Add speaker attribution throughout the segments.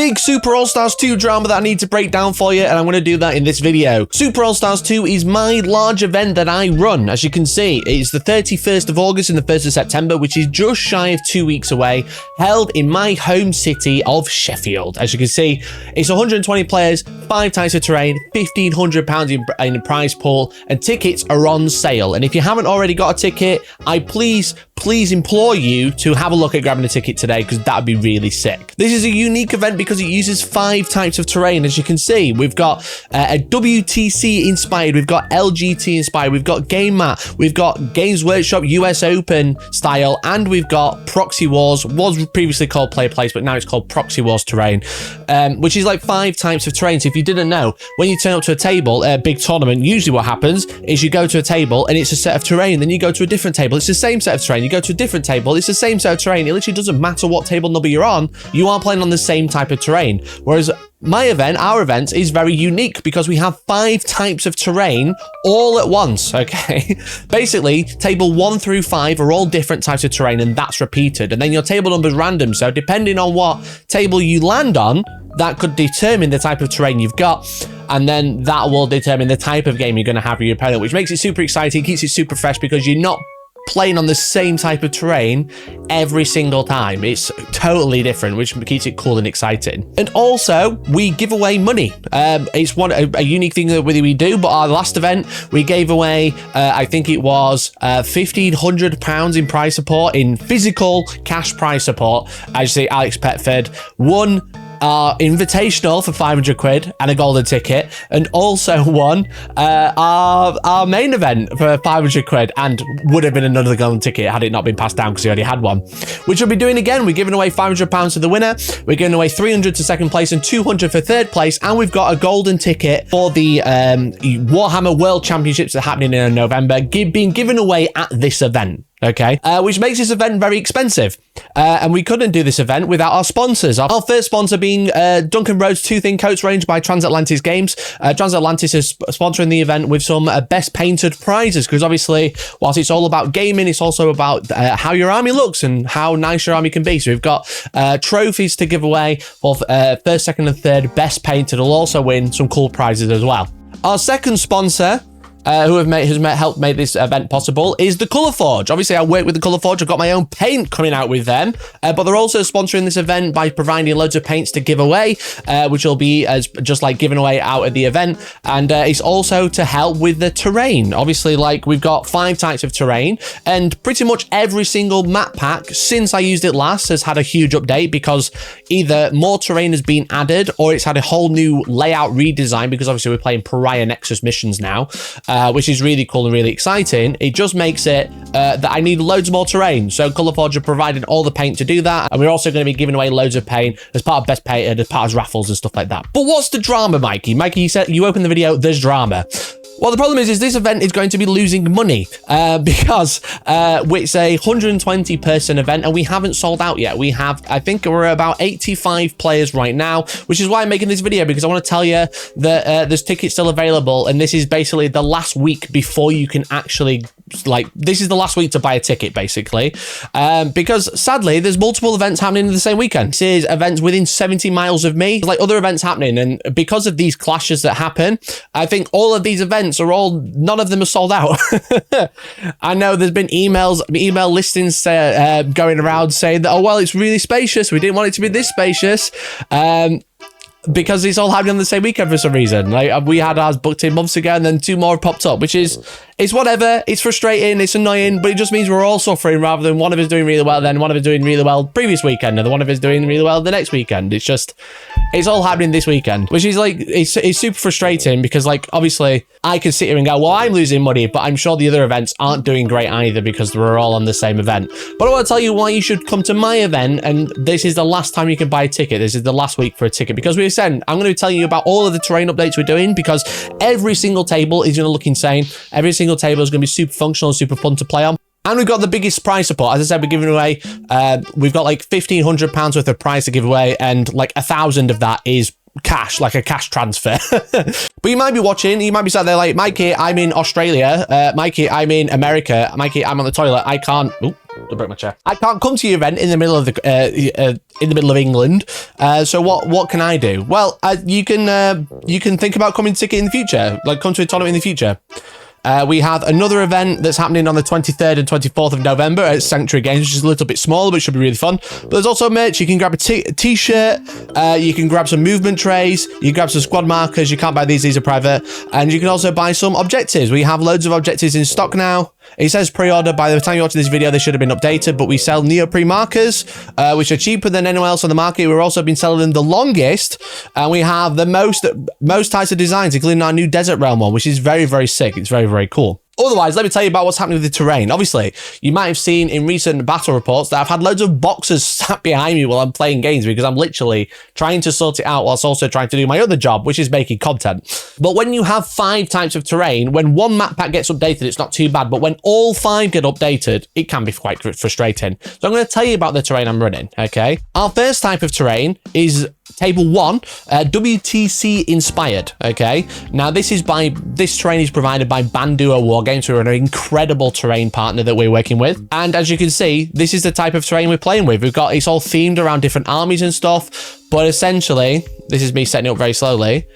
Speaker 1: big Super All-Stars 2 drama that I need to break down for you, and I'm going to do that in this video. Super All-Stars 2 is my large event that I run. As you can see, it's the 31st of August and the 1st of September, which is just shy of 2 weeks away, held in my home city of Sheffield. As you can see, it's 120 players, 5 types of terrain, £1,500 in prize pool, and tickets are on sale. And if you haven't already got a ticket, I please implore you to have a look at grabbing a ticket today, because that would be really sick. This is a unique event because it uses 5 types of terrain. As you can see, we've got a WTC inspired, we've got LGT inspired, we've got Game Mat, we've got Games Workshop US Open style, and we've got Proxy Wars, was previously called Play Place, but now it's called Proxy Wars terrain, which is like 5 types of terrain. So if you didn't know, when you turn up to a table, a big tournament, usually what happens is you go to a table and it's a set of terrain, then you go to a different table, it's the same set of terrain, you go to a different table, it's the same set of terrain. It literally doesn't matter what table number you're on, you are playing on the same type of terrain. Whereas my event, our event, is very unique because we have 5 types of terrain all at once, okay? Basically, table 1 through 5 are all different types of terrain, and that's repeated. And then your table number is random, so depending on what table you land on, that could determine the type of terrain you've got, and then that will determine the type of game you're going to have with your opponent, which makes it super exciting, keeps it super fresh, because you're not playing on the same type of terrain every single time. It's totally different, which keeps it cool and exciting. And also, we give away money. It's a unique thing that we do, but our last event, we gave away, I think it was £1,500 in prize support, in physical cash prize support. As you see, Alex Petford won our invitational for £500 and a golden ticket, and also won our main event for £500 and would have been another golden ticket had it not been passed down because he already had one, which we'll be doing again. We're giving away £500 to the winner, we're giving away 300 to second place and 200 for third place, and we've got a golden ticket for the Warhammer World Championships that are happening in November, being given away at this event. Okay, which makes this event very expensive. And we couldn't do this event without our sponsors. Our first sponsor being Duncan Road's Two Thin Coats range by Transatlantis Games. Transatlantis is sponsoring the event with some best painted prizes, because obviously, whilst it's all about gaming, it's also about how your army looks and how nice your army can be. So we've got trophies to give away for first, second, and third best painted. Will also win some cool prizes as well. Our second sponsor, who helped make this event possible, is the Colour Forge. Obviously, I work with the Colour Forge. I've got my own paint coming out with them, but they're also sponsoring this event by providing loads of paints to give away, which will be just like given away out at the event. And it's also to help with the terrain. Obviously, like, we've got 5 types of terrain, and pretty much every single map pack since I used it last has had a huge update, because either more terrain has been added or it's had a whole new layout redesign, because obviously we're playing Pariah Nexus missions now. Which is really cool and really exciting. It just makes it that I need loads more terrain. So Colour Forge are providing all the paint to do that. And we're also going to be giving away loads of paint as part of Best Painted, as part of raffles and stuff like that. But what's the drama, Mikey? Mikey, you said you opened the video, there's drama. Well, the problem is this event is going to be losing money because it's a 120 person event and we haven't sold out yet. We have, I think we're about 85 players right now, which is why I'm making this video, because I want to tell you that there's tickets still available, and this is basically the last week before you can actually, like, this is the last week to buy a ticket, basically, because sadly there's multiple events happening in the same weekend. This is events within 70 miles of me, like other events happening, and because of these clashes that happen, I think all of these events are none of them are sold out. I know there's been email listings going around saying that, oh well, it's really spacious, we didn't want it to be this spacious, because it's all happening on the same weekend for some reason. Like, we had ours booked in months ago, and then 2 more popped up, which is, it's whatever. It's frustrating, it's annoying, but it just means we're all suffering, rather than one of us doing really well, then one of us doing really well previous weekend, and the one of us doing really well the next weekend. It's just, it's all happening this weekend, which is like, it's super frustrating, because like, obviously I can sit here and go, well, I'm losing money, but I'm sure the other events aren't doing great either, because we're all on the same event. But I want to tell you why you should come to my event, and this is the last time you can buy a ticket. This is the last week for a ticket, because we said, I'm going to tell you about all of the terrain updates we're doing, because every single table is going to look insane. Every single table is going to be super functional and super fun to play on. And we've got the biggest prize support. As I said, we're giving away, we've got like £1,500 worth of prize to give away, and like 1,000 of that is cash, like a cash transfer. But you might be watching, you might be sat there like, Mikey, I'm in Australia. Mikey, I'm in America. Mikey, I'm on the toilet. I can't. Ooh, Don't break my chair. I can't come to your event in the middle of England. So what can I do? Well, you can think about coming to Ticket in the future, like come to a tournament in the future. We have another event that's happening on the 23rd and 24th of November at Sanctuary Games, which is a little bit smaller, but should be really fun. But there's also merch. You can grab a t-shirt, you can grab some movement trays, you can grab some squad markers. You can't buy these are private. And you can also buy some objectives. We have loads of objectives in stock now. It says pre-order. By the time you watch this video, they should have been updated, but we sell neoprene markers, which are cheaper than anyone else on the market. We've also been selling them the longest, and we have the most types of designs, including our new Desert Realm one, which is very, very sick. It's very, very cool. Otherwise, let me tell you about what's happening with the terrain. Obviously, you might have seen in recent battle reports that I've had loads of boxes sat behind me while I'm playing games because I'm literally trying to sort it out whilst also trying to do my other job, which is making content. But when you have 5 types of terrain, when one map pack gets updated, it's not too bad. But when all 5 get updated, it can be quite frustrating. So I'm going to tell you about the terrain I'm running, okay? Our first type of terrain is Table 1, WTC inspired, okay? Now, this terrain is provided by Bandua Wargaming, who are an incredible terrain partner that we're working with. And as you can see, this is the type of terrain we're playing with. It's all themed around different armies and stuff, but essentially, this is me setting it up very slowly.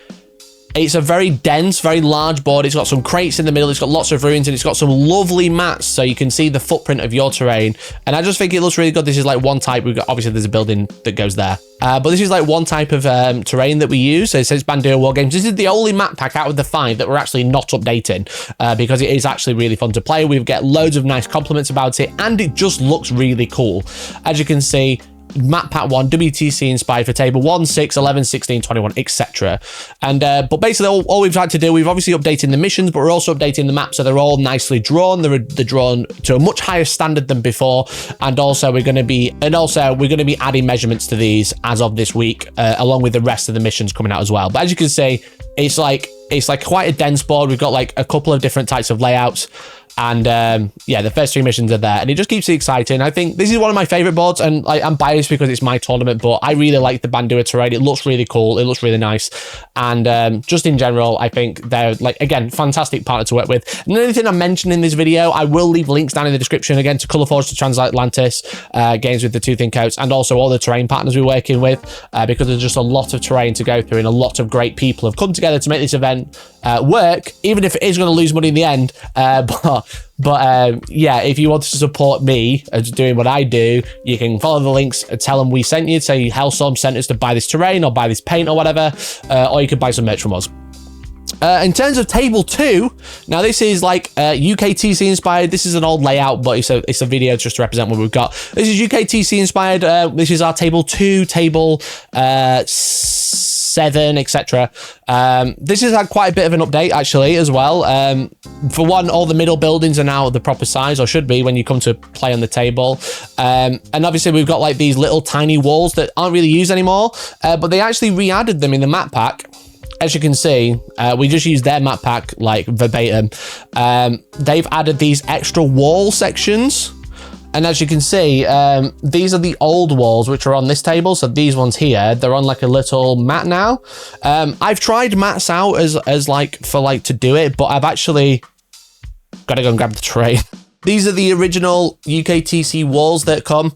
Speaker 1: It's a very dense, very large board. It's got some crates in the middle. It's got lots of ruins, and it's got some lovely mats, so you can see the footprint of your terrain. And I just think it looks really good. This is like one type. We've got, obviously, there's a building that goes there. But this is like one type of terrain that we use. So it says Bandura Wargames. This is the only map pack out of the 5 that we're actually not updating because it is actually really fun to play. We get loads of nice compliments about it, and it just looks really cool. As you can see, map pack 1 WTC inspired for table 1, 6, 11, 16, 21, etc. And but basically all we've had to do, we've obviously updated the missions, but we're also updating the map, so they're all nicely drawn. They're drawn to a much higher standard than before, and also we're going to be adding measurements to these as of this week, along with the rest of the missions coming out as well. But as you can see, it's like quite a dense board. We've got like a couple of different types of layouts. And yeah, the first 3 missions are there, and it just keeps it exciting. I think this is one of my favorite boards, and I'm biased because it's my tournament, but I really like the Bandura terrain. It looks really cool. It looks really nice. And just in general, I think they're, like, again, fantastic partner to work with. And anything I mentioned in this video, I will leave links down in the description, again, to Colourforge, to Transatlantis, games with the 2 thin coats, and also all the terrain partners we're working with, because there's just a lot of terrain to go through, and a lot of great people have come together to make this event work, even if it is going to lose money in the end. But yeah, if you want to support me as doing what I do, you can follow the links, tell them we sent you, say Hellstorm sent us to buy this terrain or buy this paint or whatever, or you can buy some merch from us. In terms of table 2, now this is like UKTC inspired. This is an old layout, but it's a video just to represent what we've got. This is UKTC inspired. This is our table 2, table 7, etc. This has had quite a bit of an update actually as well. For one, all the middle buildings are now the proper size, or should be when you come to play on the table. And obviously we've got like these little tiny walls that aren't really used anymore, but they actually re-added them in the map pack. As you can see, we just used their map pack like verbatim. They've added these extra wall sections. And as you can see, these are the old walls which are on this table. So these ones here, they're on like a little mat now. I've tried mats out as like to do it, but I've actually got to go and grab the tray. These are the original UKTC walls that come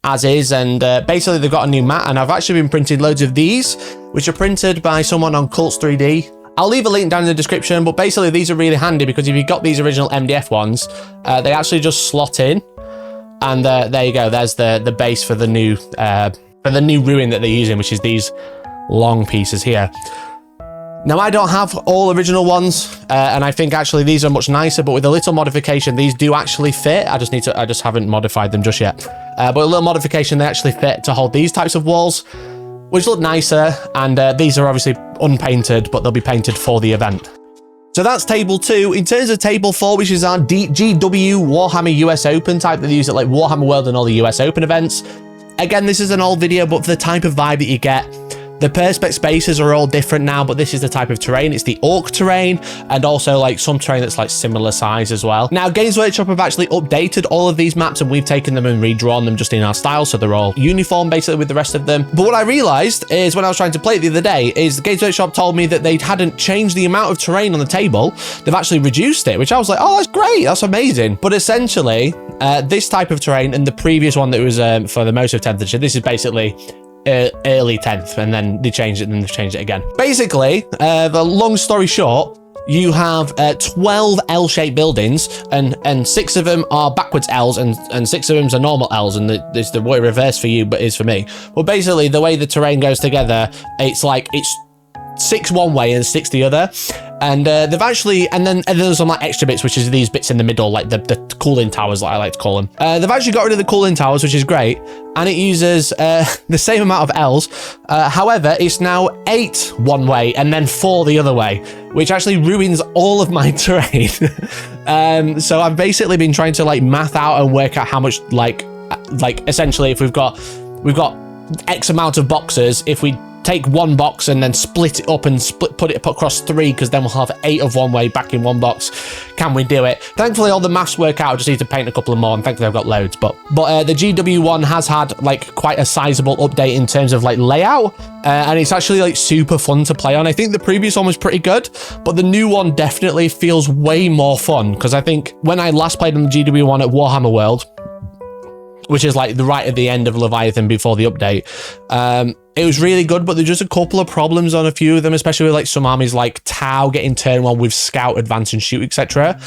Speaker 1: as is, and basically they've got a new mat, and I've actually been printing loads of these, which are printed by someone on Cults 3D. I'll leave a link down in the description, but basically these are really handy because if you've got these original MDF ones, they actually just slot in, and there you go. There's the base for the new ruin that they're using, which is these long pieces here. Now, I don't have all original ones, and I think actually these are much nicer, but with a little modification, these do actually fit. I just haven't modified them just yet. But a little modification, they actually fit to hold these types of walls, which look nicer, and these are obviously unpainted, but they'll be painted for the event. So that's table 2. In terms of table 4, which is our GW Warhammer US Open type that they use at like Warhammer World and all the US Open events. Again, this is an old video, but for the type of vibe that you get, The perspex spaces are all different now, but this is the type of terrain. It's the orc terrain, and also like some terrain that's like similar size as well. Now, Games Workshop have actually updated all of these maps, and we've taken them and redrawn them just in our style, so they're all uniform basically with the rest of them. But what I realized is when I was trying to play it the other day is the Games Workshop told me that they hadn't changed the amount of terrain on the table. They've actually reduced it, which I was like, oh, that's great, that's amazing. But essentially, this type of terrain and the previous one that was for the most of 10th edition, this is basically early 10th, and then they changed it and then they've changed it again. Basically, the long story short, you have 12 L-shaped buildings, and 6 of them are backwards L's, and 6 of them are normal L's, and there's the way reverse for you, but is for me. Well, basically, the way the terrain goes together, it's like it's 6 one way and 6 the other. And they've actually, and then there's some like extra bits, which is these bits in the middle, like the cooling towers, like I like to call them. They've actually got rid of the cooling towers, which is great, and it uses the same amount of L's. However, it's now 8 one way and then 4 the other way, which actually ruins all of my terrain. So I've basically been trying to like math out and work out how much like essentially if we've got X amount of boxes, if we take one box and then split it up and put it across 3, because then we'll have 8 of one way back in one box. Can we do it? Thankfully, all the maths work out. I just need to paint a couple of more, and thankfully I've got loads. But the GW one has had like quite a sizable update in terms of like layout, and it's actually like super fun to play on. I think the previous one was pretty good, but the new one definitely feels way more fun, because I think when I last played on the GW one at Warhammer World, which is like right at the end of Leviathan before the update, it was really good, but there's just a couple of problems on a few of them, especially with like some armies like Tau getting turned on with Scout, Advance and Shoot, etc.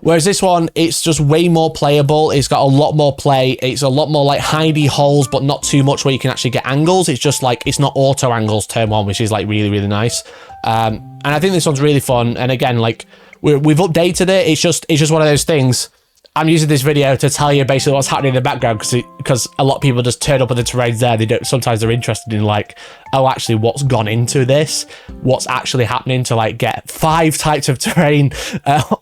Speaker 1: Whereas this one, it's just way more playable. It's got a lot more play. It's a lot more like hidey holes, but not too much where you can actually get angles. It's just like, it's not auto angles turn 1, which is like really, really nice. And I think this one's really fun. And again, like we've updated it. It's just one of those things. I'm using this video to tell you basically what's happening in the background, because a lot of people just turn up on the terrains there. Sometimes they're interested in like, oh, actually what's gone into this, what's actually happening to like get 5 types of terrain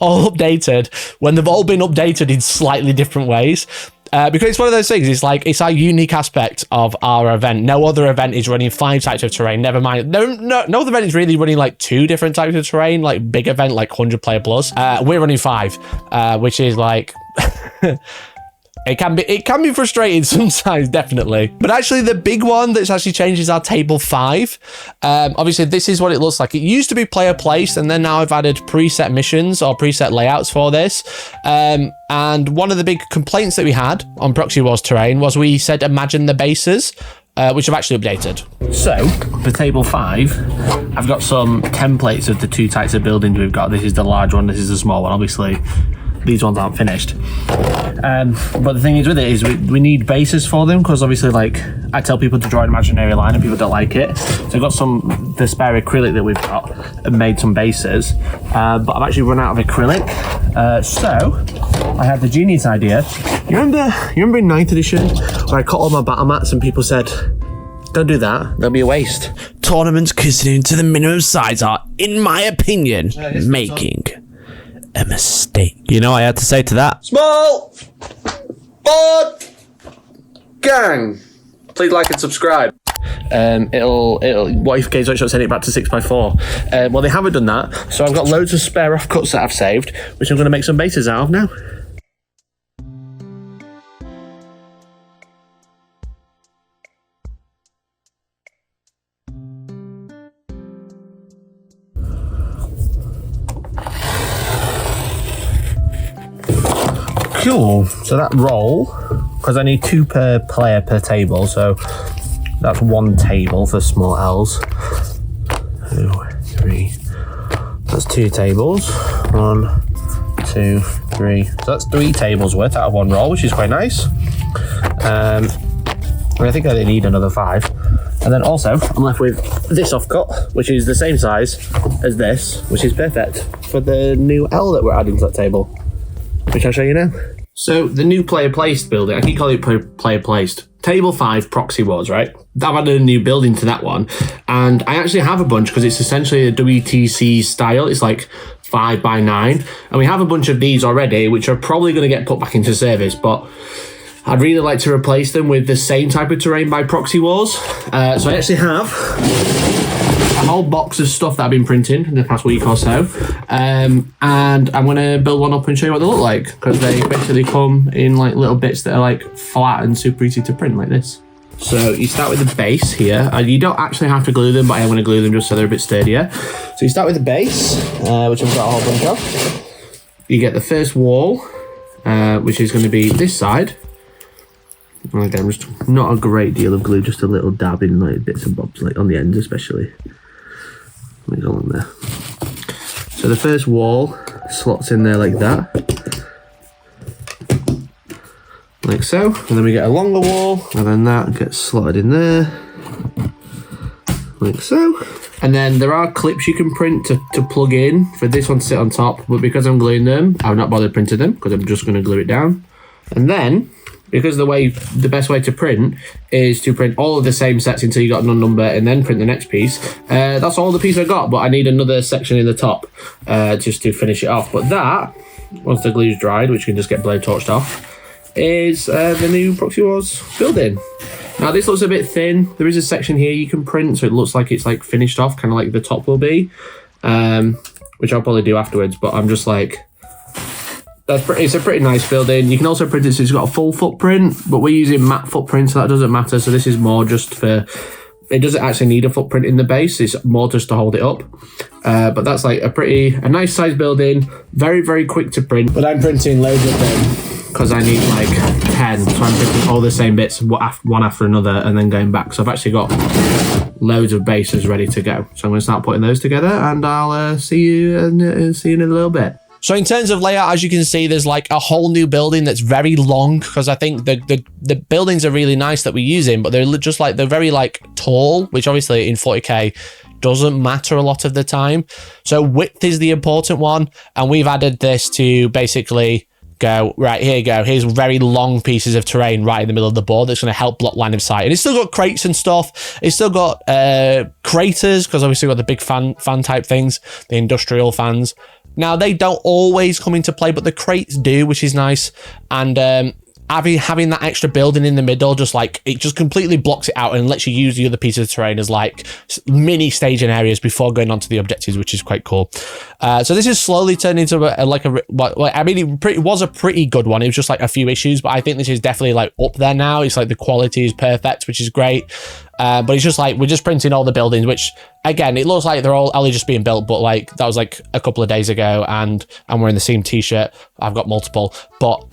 Speaker 1: all updated when they've all been updated in slightly different ways. Because it's one of those things, it's like, it's our unique aspect of our event. No other event is running 5 types of terrain, never mind. No other event is really running like 2 different types of terrain, like big event, like 100 player plus. We're running 5, which is like, it can be frustrating sometimes, definitely. But actually the big one that's actually changed is our table 5. Obviously this is what it looks like. It used to be player placed, and then now I've added preset missions or preset layouts for this. And one of the big complaints that we had on Proxy Wars terrain was we said imagine the bases, which have actually updated. So for table 5, I've got some templates of the 2 types of buildings we've got. This is the large one, this is the small one. Obviously these ones aren't finished, but the thing is with it is we need bases for them, because obviously like I tell people to draw an imaginary line and people don't like it, so I've got the spare acrylic that we've got and made some bases, but I've actually run out of acrylic, so I had the genius idea. You remember in 9th edition where I cut all my battle mats and people said, don't do that, they'll be a waste. Tournaments considering to the minimum size are, in my opinion, making a mistake. You know what I had to say to that? Small board gang. Please like and subscribe. It'll what if Games Workshop send it back to 6x4? Well, they haven't done that, so I've got loads of spare offcuts that I've saved, which I'm going to make some bases out of now. Cool. So that roll, because I need 2 per player per table, so that's 1 table for small L's. 2, 3. That's 2 tables. 1, 2, 3. So that's 3 tables worth out of 1 roll, which is quite nice. I think I need another 5. And then also, I'm left with this offcut, which is the same size as this, which is perfect for the new L that we're adding to that table, which I'll show you now. So the new player placed building, I keep calling it player placed. Table 5 Proxy Wars, right? I've added a new building to that one, and I actually have a bunch because it's essentially a WTC style. It's like 5x9, and we have a bunch of these already, which are probably going to get put back into service, but I'd really like to replace them with the same type of terrain by Proxy Wars. So I actually have a whole box of stuff that I've been printing in the past week or so. And I'm going to build one up and show you what they look like, because they basically come in like little bits that are like flat and super easy to print like this. So you start with the base here, and you don't actually have to glue them, but I am going to glue them just so they're a bit sturdier. So you start with the base, which I've got a whole bunch of. You get the first wall, which is going to be this side. And again, just not a great deal of glue, just a little dab in like bits and bobs, like on the ends especially. Let me go on there. So the first wall slots in there like that. Like so. And then we get a longer wall, and then that gets slotted in there. Like so. And then there are clips you can print to plug in for this one to sit on top, but because I'm gluing them, I've not bothered printing them, because I'm just going to glue it down. And then, because the best way to print is to print all of the same sets until you got a number and then print the next piece. That's all the piece I got, but I need another section in the top just to finish it off. But that, once the glue's dried, which you can just get blade torched off, is the new Proxy Wars building. Now this looks a bit thin. There is a section here you can print, so it looks like it's like finished off, kind of like the top will be, which I'll probably do afterwards. But I'm just like, it's a pretty nice building. You can also print it so it's got a full footprint, but we're using matte footprint, so that doesn't matter. So this is more just for, it doesn't actually need a footprint in the base. It's more just to hold it up. But that's like a nice size building, very, very quick to print. But I'm printing loads of them because I need like 10. So I'm printing all the same bits one after another and then going back. So I've actually got loads of bases ready to go. So I'm going to start putting those together, and I'll see you in a little bit. So in terms of layout, as you can see, there's like a whole new building that's very long, because I think the buildings are really nice that we're using, but they're just like, they're very like tall, which obviously in 40K doesn't matter a lot of the time. So width is the important one. And we've added this to basically go, right, here you go. Here's very long pieces of terrain right in the middle of the board that's going to help block line of sight. And it's still got crates and stuff. It's still got craters, because obviously we've got the big fan type things, the industrial fans. Now, they don't always come into play, but the crates do, which is nice. And having that extra building in the middle, just like, it just completely blocks it out and lets you use the other pieces of terrain as like mini staging areas before going on to the objectives, which is quite cool. So this is slowly turning into it was a pretty good one. It was just like a few issues, but I think this is definitely like up there now. It's like the quality is perfect, which is great. But it's just like, we're just printing all the buildings, which again, it looks like they're all only just being built, but like that was like a couple of days ago, and I'm wearing the same t-shirt. I've got multiple, but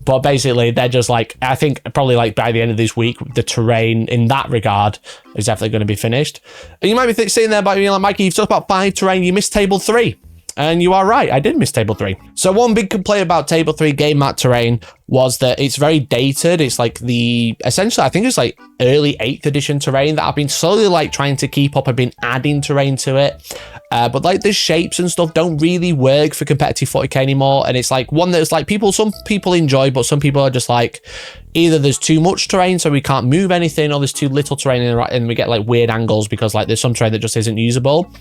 Speaker 1: but basically they're just like, I think probably like by the end of this week, the terrain in that regard is definitely going to be finished. And you might be sitting there being like, Mikey, you've talked about 5 terrain, you missed table 3. And you are right, I did miss table 3. So one big complaint about table 3 game mat terrain was that it's very dated. It's like essentially, I think it's like early 8th edition terrain that I've been slowly like trying to keep up. I've been adding terrain to it. But like the shapes and stuff don't really work for competitive 40K anymore. And it's like one that's like some people enjoy, but some people are just like, either there's too much terrain so we can't move anything, or there's too little terrain and we get like weird angles because like there's some terrain that just isn't usable.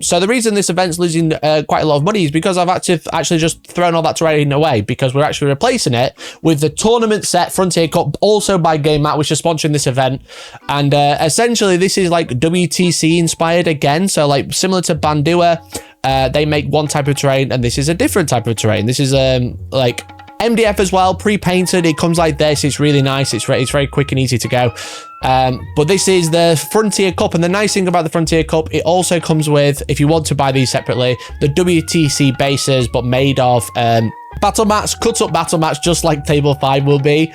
Speaker 1: So the reason this event's losing quite a lot of money is because I've actually just thrown all that terrain away, because we're actually replacing it with the tournament set Frontier Cup, also by Game Mat, which is sponsoring this event. And essentially this is like WTC inspired again. So like similar to Bandua, they make one type of terrain, and this is a different type of terrain. This is like MDF as well, pre-painted. It comes like this. It's really nice. It's very quick and easy to go. But this is the Frontier Cup, and the nice thing about the Frontier Cup, it also comes with, if you want to buy these separately, the WTC bases, but made of battle mats, cut up battle mats, just like table 5 will be.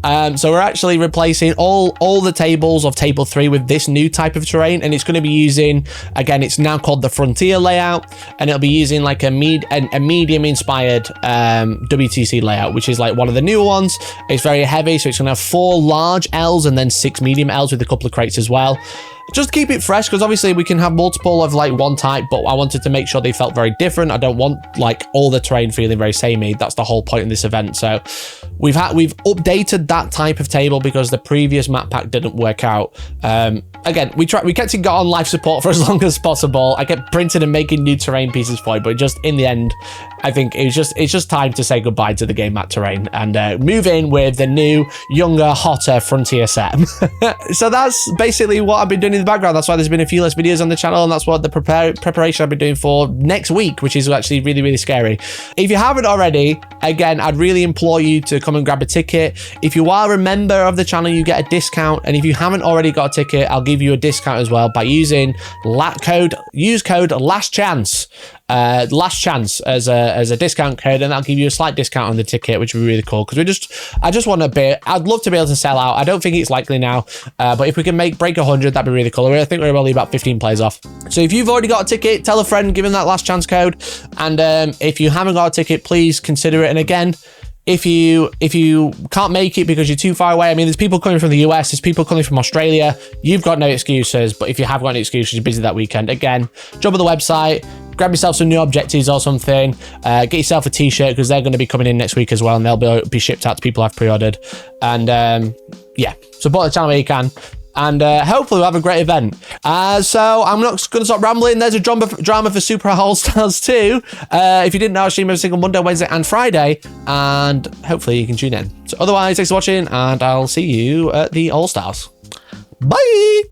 Speaker 1: So we're actually replacing all the tables of table 3 with this new type of terrain, and it's going to be using, again, it's now called the Frontier layout, and it'll be using like a medium inspired WTC layout, which is like one of the newer ones. It's very heavy, so it's going to have 4 large L's and then 6 medium L's with a couple of crates as well. Just keep it fresh, because obviously we can have multiple of like one type, but I wanted to make sure they felt very different. I don't want like all the terrain feeling very samey. That's the whole point in this event. So we've updated that type of table because the previous map pack didn't work out. again, we kept it on life support for as long as possible. I kept printing and making new terrain pieces for it, but just in the end, I think it's just time to say goodbye to the game map terrain and move in with the new, younger, hotter Frontier set. So that's basically what I've been doing in the background. That's why there's been a few less videos on the channel, and that's what the preparation I've been doing for next week, which is actually really, really scary. If you haven't already, again, I'd really implore you to come and grab a ticket. If you are a member of the channel, you get a discount, and if you haven't already got a ticket, I'll give you a discount as well by using use code last chance as a discount code, and that'll give you a slight discount on the ticket, which would be really cool, because I just want I'd love to be able to sell out. I don't think it's likely now, but if we can break 100, that'd be really cool. I think we're only about 15 players off. So if you've already got a ticket, tell a friend, give them that last chance code, and if you haven't got a ticket, please consider it. And again, if you can't make it because you're too far away, I mean, there's people coming from the US, there's people coming from Australia, you've got no excuses. But if you have got any excuses, you're busy that weekend, again, jump on the website, grab yourself some new objectives or something, get yourself a t-shirt, because they're going to be coming in next week as well, and they'll be shipped out to people I've pre-ordered. And yeah, support the channel where you can, and hopefully we'll have a great event. So I'm not going to stop rambling. There's a drama for Super All-Stars 2. If you didn't know, I stream every single Monday, Wednesday, and Friday, and hopefully you can tune in. So otherwise, thanks for watching, and I'll see you at the All-Stars. Bye!